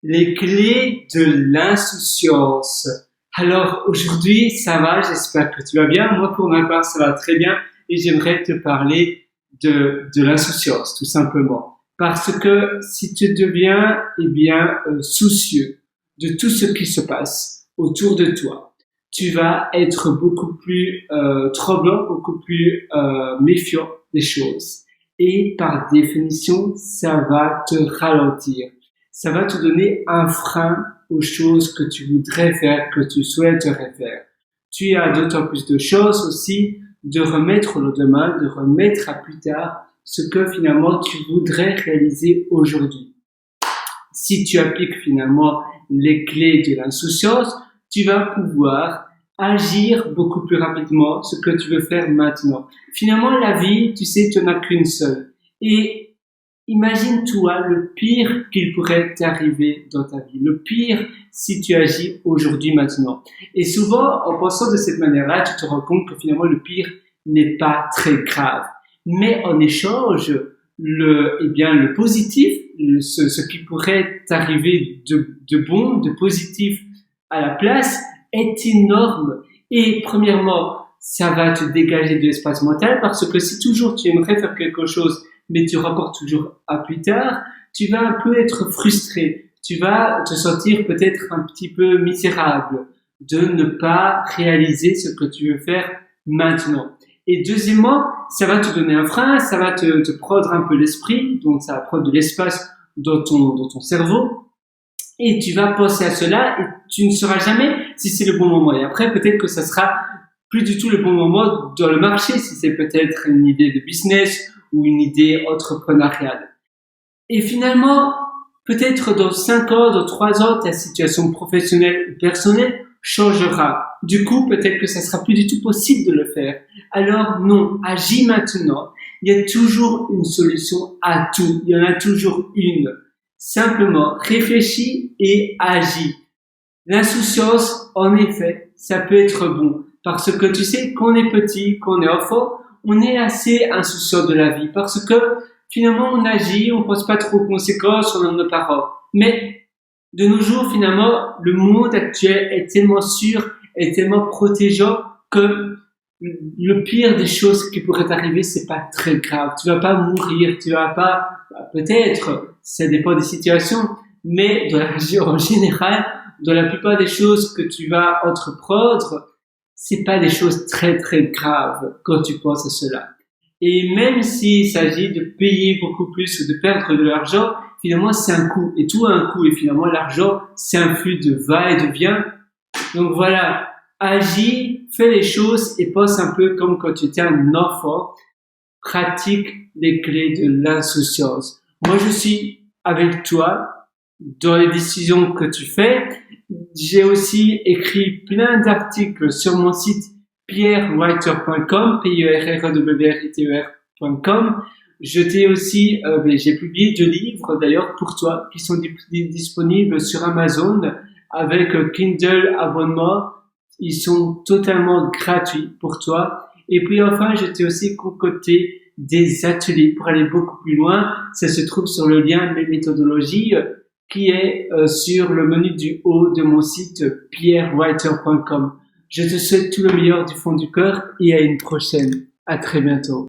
Les clés de l'insouciance. Alors aujourd'hui, ça va, j'espère que tu vas bien. Moi, pour ma part, ça va très bien et j'aimerais te parler de l'insouciance, tout simplement. Parce que si tu deviens, soucieux de tout ce qui se passe autour de toi, tu vas être beaucoup plus troublant, beaucoup plus méfiant des choses. Et par définition, ça va te ralentir. Ça va te donner un frein aux choses que tu voudrais faire, que tu souhaiterais faire. Tu as d'autant plus de choses aussi de remettre au lendemain, de remettre à plus tard ce que finalement tu voudrais réaliser aujourd'hui. Si tu appliques finalement les clés de l'insouciance, tu vas pouvoir agir beaucoup plus rapidement ce que tu veux faire maintenant. Finalement, la vie, tu sais, tu n'en as qu'une seule. Et imagine-toi le pire qu'il pourrait t'arriver dans ta vie. Le pire si tu agis aujourd'hui, maintenant. Et souvent, en pensant de cette manière-là, tu te rends compte que finalement, le pire n'est pas très grave. Mais en échange, le positif, ce qui pourrait t'arriver de bon, de positif à la place, est énorme. Et premièrement, ça va te dégager de l'espace mental parce que si toujours tu aimerais faire quelque chose, mais tu reportes toujours à plus tard, tu vas un peu être frustré. Tu vas te sentir peut-être un petit peu misérable de ne pas réaliser ce que tu veux faire maintenant. Et deuxièmement, ça va te donner un frein, ça va te prendre un peu l'esprit, donc ça va prendre de l'espace dans ton cerveau. Et tu vas penser à cela et tu ne sauras jamais si c'est le bon moment. Et après, peut-être que ça sera plus du tout le bon moment dans le marché, si c'est peut-être une idée de business ou une idée entrepreneuriale. Et finalement, peut-être dans 5 ans, dans 3 ans, ta situation professionnelle ou personnelle changera. Du coup, peut-être que ça sera plus du tout possible de le faire. Alors non, agis maintenant. Il y a toujours une solution à tout. Il y en a toujours une. Simplement, réfléchis et agis. L'insouciance, en effet, ça peut être bon. Parce que tu sais, quand on est petit, quand on est enfant, on est assez insouciant de la vie. Parce que finalement, on agit, on pense pas trop aux conséquences, on en a nos parents. Mais de nos jours, finalement, le monde actuel est tellement sûr, est tellement protégeant que le pire des choses qui pourraient t'arriver, c'est pas très grave. Tu vas pas mourir, tu vas pas, peut-être, ça dépend des situations, mais en général, dans la plupart des choses que tu vas entreprendre, c'est pas des choses très très graves quand tu penses à cela. Et même s'il s'agit de payer beaucoup plus ou de perdre de l'argent, finalement c'est un coût. Et tout a un coût. Et finalement l'argent, c'est un flux de va et de vient. Donc voilà, agis, fais les choses et pense un peu comme quand tu étais un enfant. Pratique les clés de l'insouciance. Moi je suis avec toi dans les décisions que tu fais. J'ai aussi écrit plein d'articles sur mon site pierrewriter.com, pierrewriter.com. J'ai publié 2 livres d'ailleurs pour toi qui sont disponibles sur Amazon avec Kindle abonnement. Ils sont totalement gratuits pour toi. Et puis enfin, je t'ai aussi concocté des ateliers pour aller beaucoup plus loin. Ça se trouve sur le lien de mes méthodologies qui est sur le menu du haut de mon site pierrewriter.com. Je te souhaite tout le meilleur du fond du cœur et à une prochaine. À très bientôt.